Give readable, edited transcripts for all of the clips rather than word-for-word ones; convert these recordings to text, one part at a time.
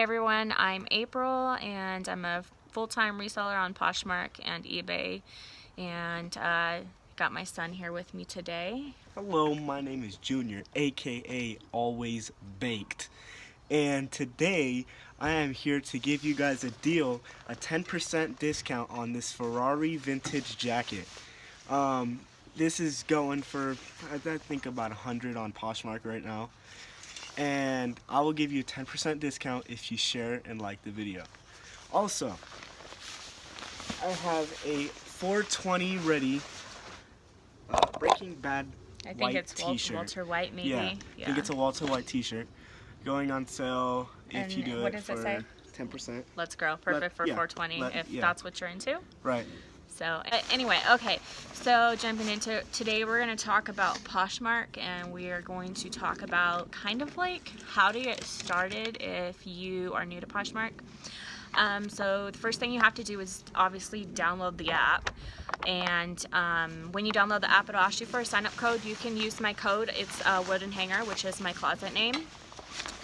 everyone, I'm April and I'm a full-time reseller on Poshmark and eBay, and got my son here with me today. Hello, my name is Junior, aka Always Baked, and today I am here to give you guys a deal, a 10% discount on this Ferrari vintage jacket. This is going for, I think, about 100 on Poshmark right now, and I will give you a 10% discount if you share and like the video. Also, I have a 420 ready Breaking Bad I think white it's t-shirt. Walter White, maybe. Yeah, I think it's a Walter White t-shirt going on sale if you do what it does for it say? 10%. Let's grow. Perfect for 420 if that's what you're into. Right. So anyway, okay, so jumping into it, today we're going to talk about Poshmark, and we are going to talk about kind of like how to get started if you are new to Poshmark. So the first thing you have to do is obviously download the app, and when you download the app, it'll ask you for a sign-up code. You can use my code. It's Wooden Hanger, which is my closet name,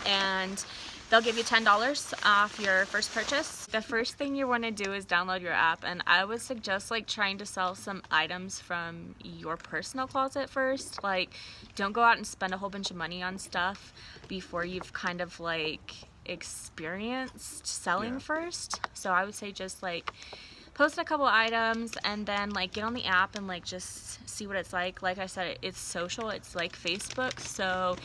and they'll give you $10 off your first purchase. The first thing you want to do is download your app, and I would suggest like trying to sell some items from your personal closet first. Like, don't go out and spend a whole bunch of money on stuff before you've kind of like experienced selling first. So I would say just like post a couple items and then like get on the app and like just see what it's like. Like I said, it's social, it's like Facebook, so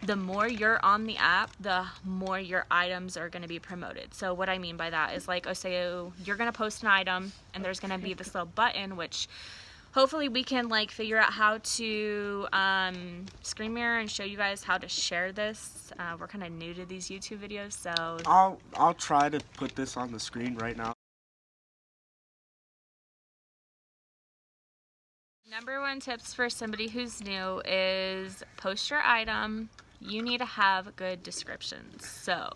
the more you're on the app, the more your items are going to be promoted. So what I mean by that is like, oh, say you're going to post an item and there's going to be this little button, which hopefully we can like figure out how to screen mirror and show you guys how to share this. We're kind of new to these YouTube videos, so I'll try to put this on the screen right now. Number one tips for somebody who's new is post your item. You need to have good descriptions. So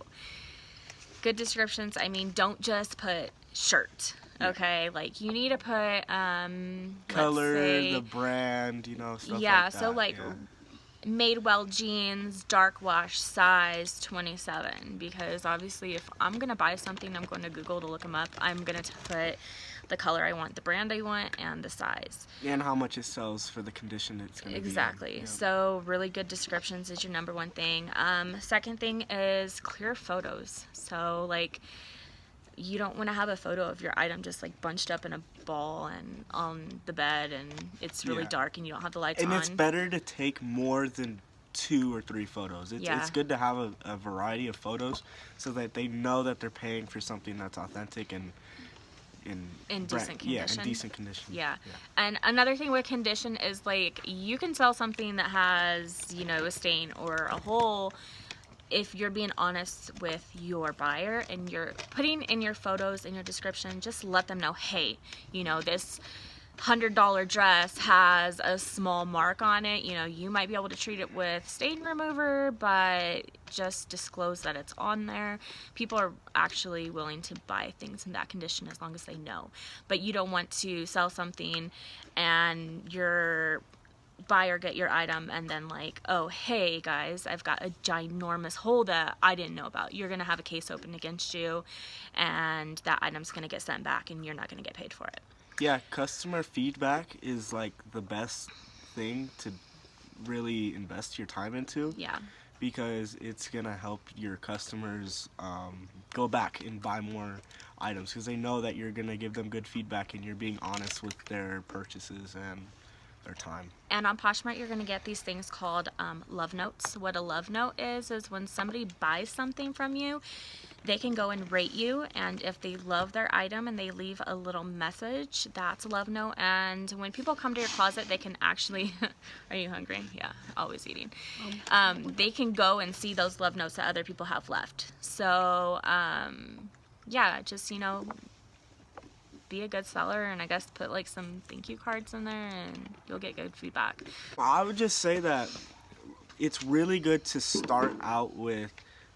good descriptions, I mean, don't just put shirt. Okay, like you need to put Color, let's say, the brand, stuff like that. Yeah, so like Madewell jeans, dark wash, size 27, because obviously if I'm gonna buy something, I'm going to Google to look them up. I'm gonna put the color I want, the brand I want, and the size. And how much it sells for the condition it's going to be in. Exactly. Yeah. So really good descriptions is your number one thing. Second thing is clear photos. So like you don't want to have a photo of your item just like bunched up in a ball and on the bed and it's really dark and you don't have the lights on. And it's better to take more than 2 or 3 photos. It's good to have a variety of photos so that they know that they're paying for something that's authentic and in decent condition. Yeah, in decent condition. Yeah. And another thing with condition is like you can sell something that has, a stain or a hole if you're being honest with your buyer and you're putting in your photos in your description. Just let them know, hey, this $100 dress has a small mark on it. You might be able to treat it with stain remover, but just disclose that it's on there. People are actually willing to buy things in that condition as long as they know. But you don't want to sell something and your buyer get your item and then like, oh, hey guys, I've got a ginormous hole that I didn't know about. You're gonna have a case open against you and that item's gonna get sent back and you're not gonna get paid for it. Yeah, customer feedback is like the best thing to really invest your time into. Yeah. Because it's gonna help your customers go back and buy more items because they know that you're gonna give them good feedback and you're being honest with their purchases and their time. And on Poshmark, you're gonna get these things called love notes. What a love note is when somebody buys something from you, they can go and rate you, and if they love their item and they leave a little message, that's a love note. And when people come to your closet, they can actually are you hungry? Yeah, always eating. They can go and see those love notes that other people have left. So yeah, just be a good seller, and I guess put like some thank you cards in there and you'll get good feedback. I would just say that it's really good to start out with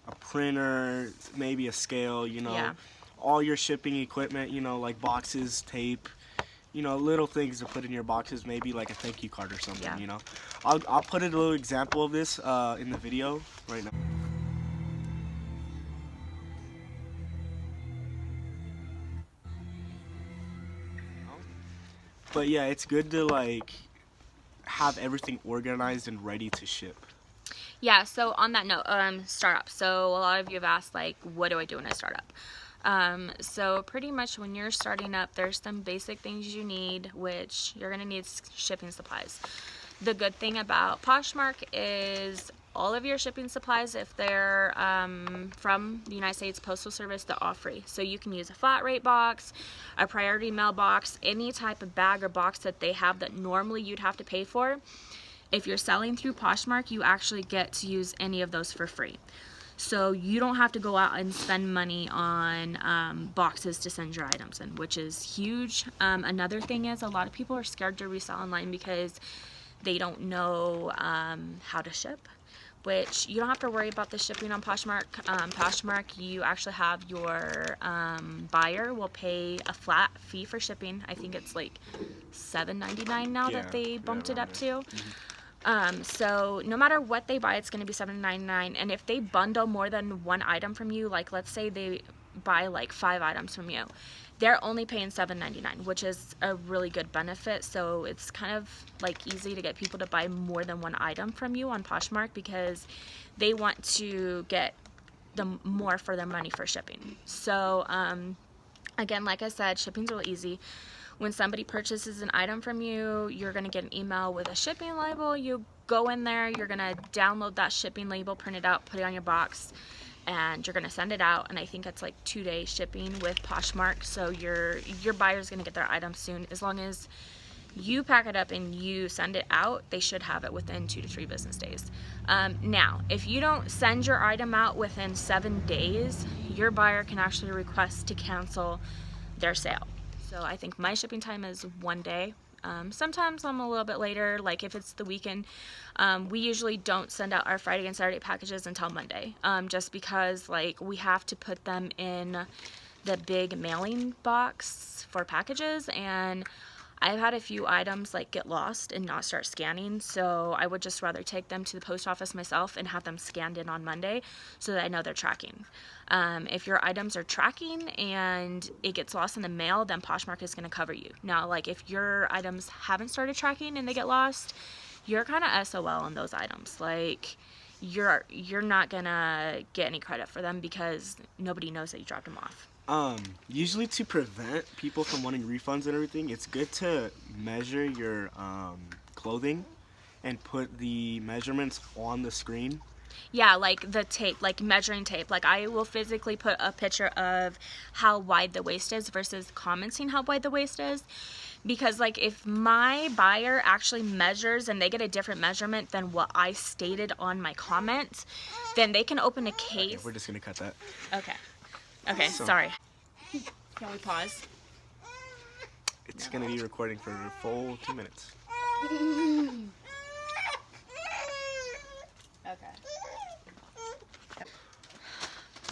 a printer, maybe a scale, all your shipping equipment, like boxes, tape, little things to put in your boxes, maybe like a thank you card or something, I'll put a little example of this in the video right now. But yeah, it's good to like have everything organized and ready to ship. Yeah, so on that note, startup. So a lot of you have asked, like, what do I do when I start up? So pretty much when you're starting up, there's some basic things you need, which you're going to need shipping supplies. The good thing about Poshmark is all of your shipping supplies, if they're from the United States Postal Service, they're all free. So you can use a flat rate box, a priority mail box, any type of bag or box that they have that normally you'd have to pay for. If you're selling through Poshmark, you actually get to use any of those for free. So you don't have to go out and spend money on boxes to send your items in, which is huge. Another thing is a lot of people are scared to resell online because they don't know how to ship, which you don't have to worry about the shipping on Poshmark. Poshmark, you actually have your buyer will pay a flat fee for shipping. I think it's like $7.99 now that they bumped it up to. So no matter what they buy, it's going to be $7.99. And if they bundle more than one item from you, like let's say they buy like 5 items from you, they're only paying $7.99, which is a really good benefit. So it's kind of like easy to get people to buy more than one item from you on Poshmark because they want to get the more for their money for shipping. So again, like I said, shipping's really easy. When somebody purchases an item from you, you're going to get an email with a shipping label. You go in there, you're going to download that shipping label, print it out, put it on your box, and you're going to send it out. And I think it's like 2-day shipping with Poshmark. So your buyer's going to get their item soon. As long as you pack it up and you send it out, they should have it within 2 to 3 business days. Now, if you don't send your item out within 7 days, your buyer can actually request to cancel their sale. So I think my shipping time is 1 day. Sometimes I'm a little bit later, like if it's the weekend. We usually don't send out our Friday and Saturday packages until Monday, just because like we have to put them in the big mailing box for packages, and I've had a few items like get lost and not start scanning, so I would just rather take them to the post office myself and have them scanned in on Monday so that I know they're tracking. If your items are tracking and it gets lost in the mail, then Poshmark is going to cover you. Now, like if your items haven't started tracking and they get lost, you're kind of SOL on those items. Like you're not gonna get any credit for them because nobody knows that you dropped them off. Usually to prevent people from wanting refunds and everything, it's good to measure your clothing and put the measurements on the screen. Yeah, like the tape, like measuring tape. Like I will physically put a picture of how wide the waist is versus commenting how wide the waist is. Because like if my buyer actually measures and they get a different measurement than what I stated on my comment, then they can open a case. Okay, we're just gonna cut that. Okay, sorry. Can we pause? It's gonna be recording for a full 2 minutes.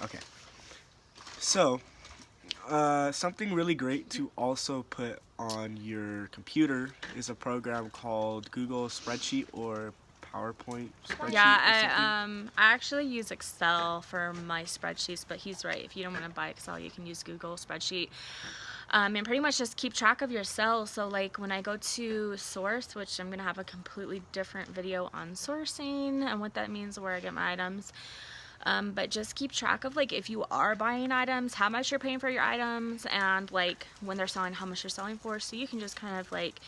Okay. So, something really great to also put on your computer is a program called Google Spreadsheet or PowerPoint spreadsheet. Yeah, I actually use Excel for my spreadsheets, but he's right. If you don't want to buy Excel, you can use Google Spreadsheet. And pretty much just keep track of your sales. So like when I go to source, which I'm going to have a completely different video on sourcing and what that means, where I get my items. But just keep track of like if you are buying items, how much you're paying for your items, and like when they're selling, how much you're selling for, so you can just kind of like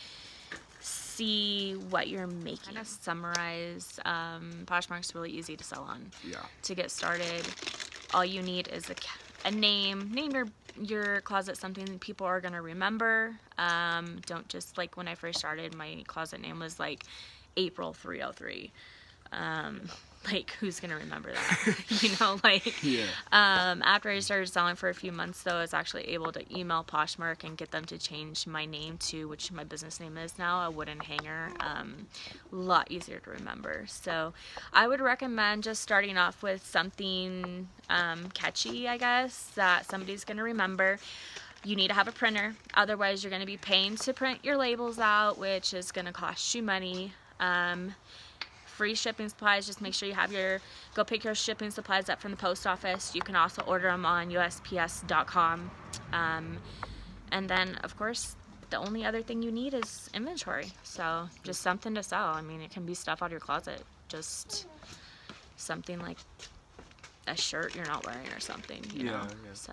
see what you're making. Kind of summarize, Poshmark's really easy to sell on. Yeah. To get started, all you need is a name. Name your closet something that people are gonna remember. Don't just like when I first started, my closet name was like April 303. Like who's gonna remember that? You know, like Yeah. After I started selling for a few months though, I was actually able to email Poshmark and get them to change my name to, which my business name is now, a wooden hanger. A lot easier to remember. So I would recommend just starting off with something catchy, I guess, that somebody's gonna remember. You need to have a printer, otherwise you're gonna be paying to print your labels out, which is gonna cost you money. Free shipping supplies, just make sure you have go pick your shipping supplies up from the post office. You can also order them on USPS.com. And then of course the only other thing you need is inventory. So just something to sell. I mean, it can be stuff out of your closet. Just something like a shirt you're not wearing or something, you know? Yeah. So.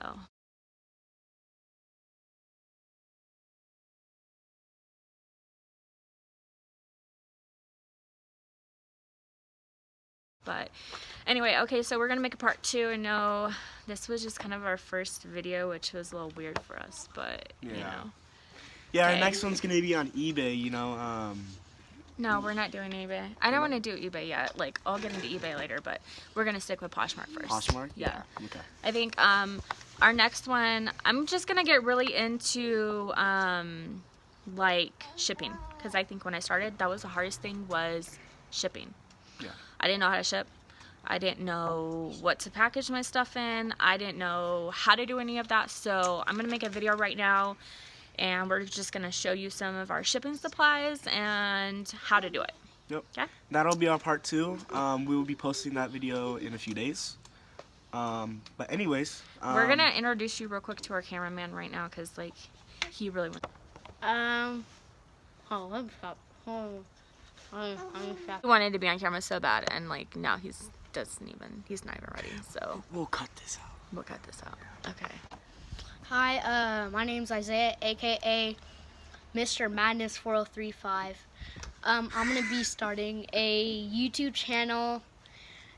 But anyway, okay, so we're gonna make a part 2. I know this was just kind of our first video, which was a little weird for us, but you know. Yeah, Okay. Our next one's gonna be on eBay, you know. No, we're not doing eBay. I don't want to do eBay yet. Like, I'll get into eBay later, but we're gonna stick with Poshmark first. Poshmark? Yeah. Okay. I think our next one, I'm just gonna get really into like shipping, because I think when I started, that was the hardest thing, was shipping. Yeah. I didn't know how to ship. I didn't know what to package my stuff in. I didn't know how to do any of that. So I'm gonna make a video right now, and we're just gonna show you some of our shipping supplies and how to do it. Yep. Okay. That'll be our part 2. We will be posting that video in a few days. But anyways, we're gonna introduce you real quick to our cameraman right now, because like he really wants. He wanted to be on camera so bad, and like now he's not even ready. So we'll cut this out. We'll cut this out. Okay. Hi, my name's Isaiah, aka Mr. Madness 4035. I'm gonna be starting a YouTube channel,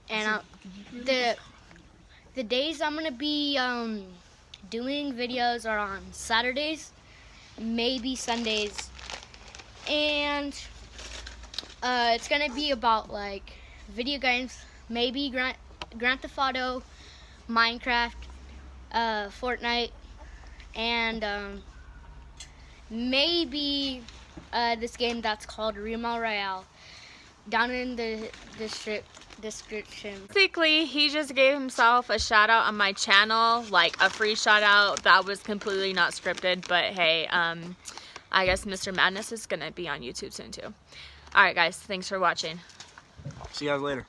and the days I'm gonna be doing videos are on Saturdays, maybe Sundays, and it's gonna be about like video games, maybe Grand Theft Auto, Minecraft, Fortnite, and maybe this game that's called Reselling Royale, down in the description. Basically, he just gave himself a shout out on my channel, like a free shout out that was completely not scripted, but hey, I guess Mr. Madness is gonna be on YouTube soon too. Alright guys, thanks for watching. See you guys later.